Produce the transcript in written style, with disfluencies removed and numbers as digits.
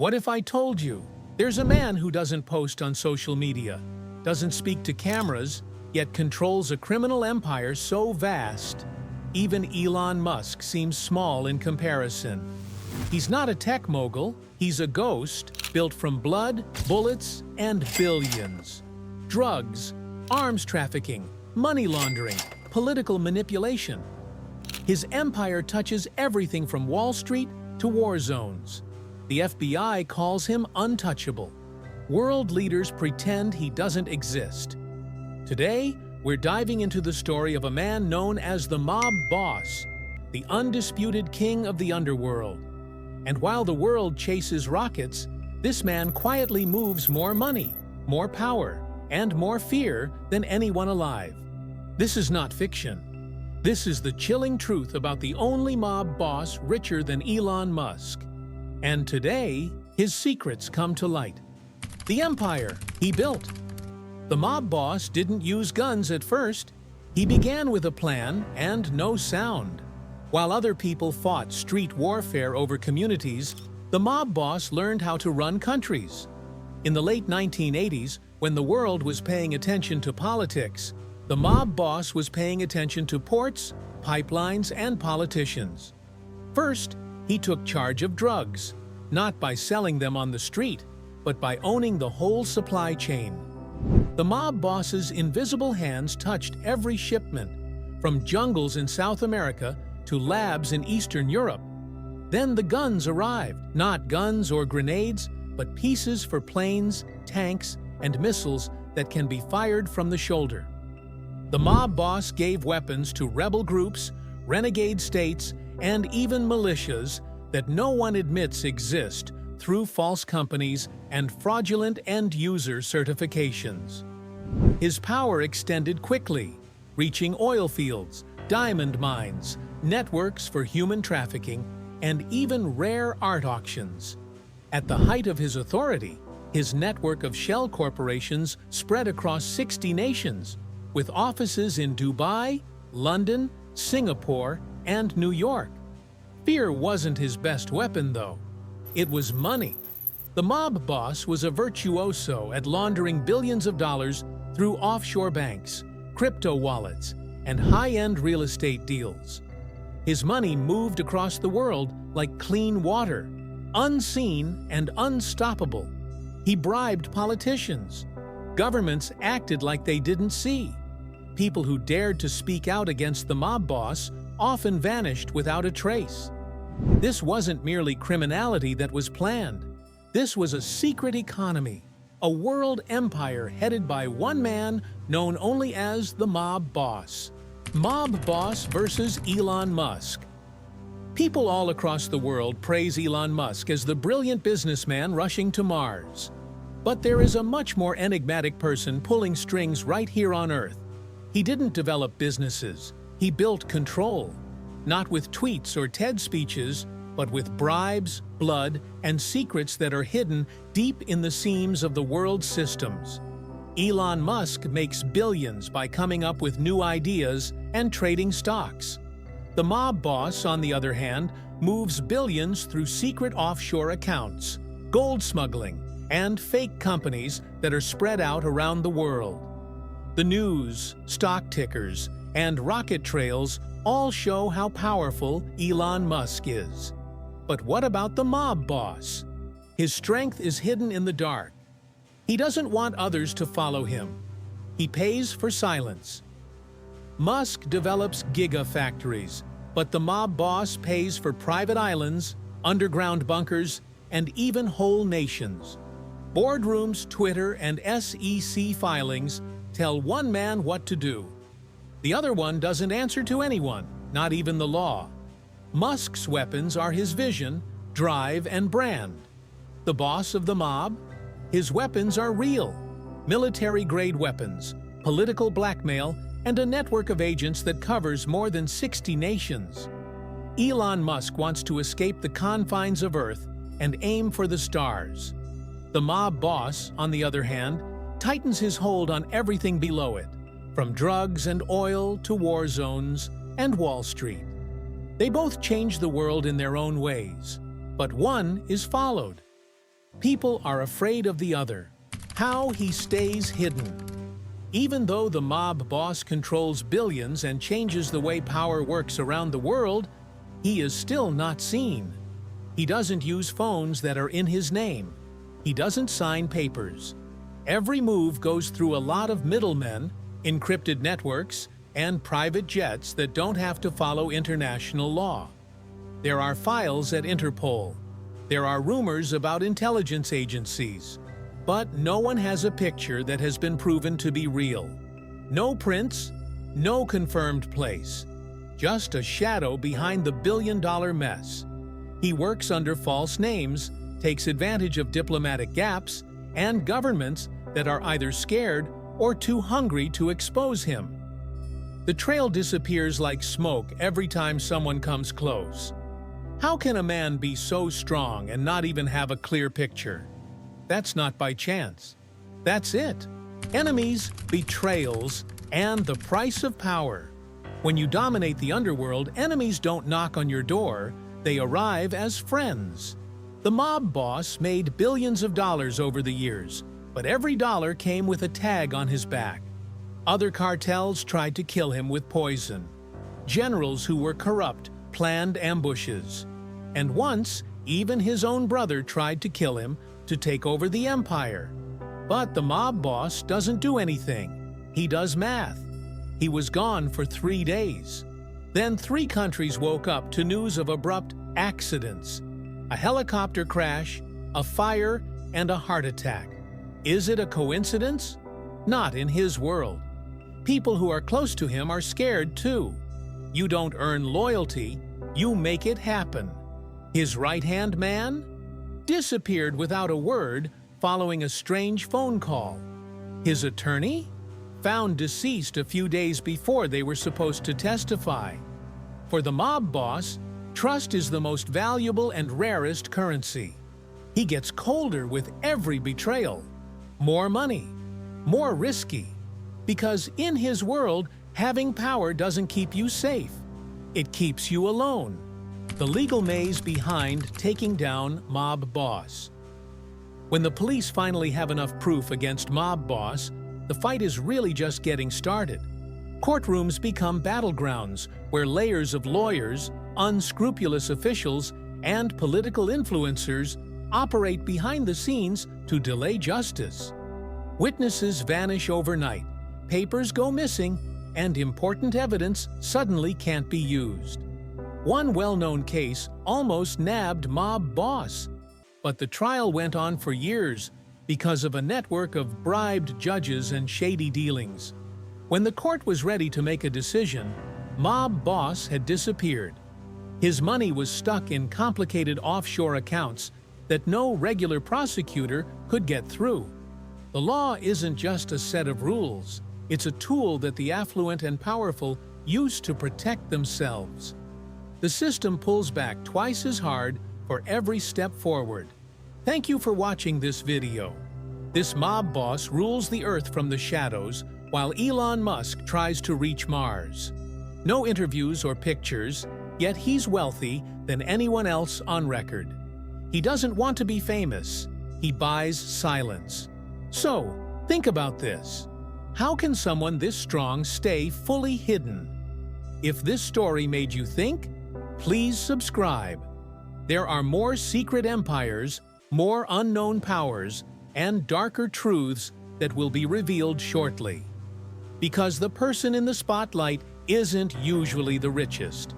What if I told you there's a man who doesn't post on social media, doesn't speak to cameras, yet controls a criminal empire so vast, even Elon Musk seems small in comparison. He's not a tech mogul, he's a ghost built from blood, bullets, and billions. Drugs, arms trafficking, money laundering, political manipulation. His empire touches everything from Wall Street to war zones. The FBI calls him untouchable. World leaders pretend he doesn't exist. Today, we're diving into the story of a man known as the mob boss, the undisputed king of the underworld. And while the world chases rockets, this man quietly moves more money, more power, and more fear than anyone alive. This is not fiction. This is the chilling truth about the only mob boss richer than Elon Musk. And today, his secrets come to light. The empire he built. The mob boss didn't use guns at first. He began with a plan and no sound. While other people fought street warfare over communities, the mob boss learned how to run countries. In the late 1980s, when the world was paying attention to politics, the mob boss was paying attention to ports, pipelines, and politicians. First, he took charge of drugs, not by selling them on the street, but by owning the whole supply chain. The mob boss's invisible hands touched every shipment, from jungles in South America to labs in Eastern Europe. Then the guns arrived, not guns or grenades, but pieces for planes, tanks, and missiles that can be fired from the shoulder. The mob boss gave weapons to rebel groups, renegade states, and even militias that no one admits exist through false companies and fraudulent end-user certifications. His power extended quickly, reaching oil fields, diamond mines, networks for human trafficking, and even rare art auctions. At the height of his authority, his network of shell corporations spread across 60 nations, with offices in Dubai, London, Singapore, and New York. Fear wasn't his best weapon, though. It was money. The mob boss was a virtuoso at laundering billions of dollars through offshore banks, crypto wallets, and high-end real estate deals. His money moved across the world like clean water, unseen and unstoppable. He bribed politicians. Governments acted like they didn't see. People who dared to speak out against the mob boss often vanished without a trace. This wasn't merely criminality that was planned. This was a secret economy, a world empire headed by one man known only as the mob boss. Mob boss versus Elon Musk. People all across the world praise Elon Musk as the brilliant businessman rushing to Mars. But there is a much more enigmatic person pulling strings right here on Earth. He didn't develop businesses. He built control. Not with tweets or TED speeches, but with bribes, blood, and secrets that are hidden deep in the seams of the world's systems. Elon Musk makes billions by coming up with new ideas and trading stocks. The mob boss, on the other hand, moves billions through secret offshore accounts, gold smuggling, and fake companies that are spread out around the world. The news, stock tickers, and rocket trails all show how powerful Elon Musk is. But what about the mob boss? His strength is hidden in the dark. He doesn't want others to follow him. He pays for silence. Musk develops gigafactories, but the mob boss pays for private islands, underground bunkers, and even whole nations. Boardrooms, Twitter, and SEC filings tell one man what to do. The other one doesn't answer to anyone, not even the law. Musk's weapons are his vision, drive, and brand. The boss of the mob? His weapons are real. Military-grade weapons, political blackmail, and a network of agents that covers more than 60 nations. Elon Musk wants to escape the confines of Earth and aim for the stars. The mob boss, on the other hand, tightens his hold on everything below it, from drugs and oil to war zones and Wall Street. They both change the world in their own ways, but one is followed. People are afraid of the other. How he stays hidden. Even though the mob boss controls billions and changes the way power works around the world, he is still not seen. He doesn't use phones that are in his name. He doesn't sign papers. Every move goes through a lot of middlemen, encrypted networks, and private jets that don't have to follow international law. There are files at Interpol. There are rumors about intelligence agencies. But no one has a picture that has been proven to be real. No prints, no confirmed place. Just a shadow behind the billion-dollar mess. He works under false names, takes advantage of diplomatic gaps, and governments that are either scared or too hungry to expose him. The trail disappears like smoke every time someone comes close. How can a man be so strong and not even have a clear picture? That's not by chance. That's it. Enemies, betrayals, and the price of power. When you dominate the underworld, enemies don't knock on your door, they arrive as friends. The mob boss made billions of dollars over the years, but every dollar came with a tag on his back. Other cartels tried to kill him with poison. Generals who were corrupt planned ambushes. And once, even his own brother tried to kill him to take over the empire. But the mob boss doesn't do anything. He does math. He was gone for 3 days. Then 3 countries woke up to news of abrupt accidents. A helicopter crash, a fire, and a heart attack. Is it a coincidence? Not in his world. People who are close to him are scared too. You don't earn loyalty, you make it happen. His right-hand man? Disappeared without a word following a strange phone call. His attorney? Found deceased a few days before they were supposed to testify. For the mob boss, trust is the most valuable and rarest currency. He gets colder with every betrayal. More money, more risky. Because in his world, having power doesn't keep you safe. It keeps you alone. The legal maze behind taking down mob boss. When the police finally have enough proof against mob boss, the fight is really just getting started. Courtrooms become battlegrounds where layers of lawyers, unscrupulous officials, and political influencers operate behind the scenes to delay justice. Witnesses vanish overnight, papers go missing, and important evidence suddenly can't be used. One well-known case almost nabbed mob boss, but the trial went on for years because of a network of bribed judges and shady dealings. When the court was ready to make a decision, mob boss had disappeared. His money was stuck in complicated offshore accounts that no regular prosecutor could get through. The law isn't just a set of rules, it's a tool that the affluent and powerful use to protect themselves. The system pulls back twice as hard for every step forward. Thank you for watching this video. This mob boss rules the Earth from the shadows while Elon Musk tries to reach Mars. No interviews or pictures, yet he's wealthy than anyone else on record. He doesn't want to be famous. He buys silence. So, think about this. How can someone this strong stay fully hidden? If this story made you think, please subscribe. There are more secret empires, more unknown powers, and darker truths that will be revealed shortly. Because the person in the spotlight isn't usually the richest.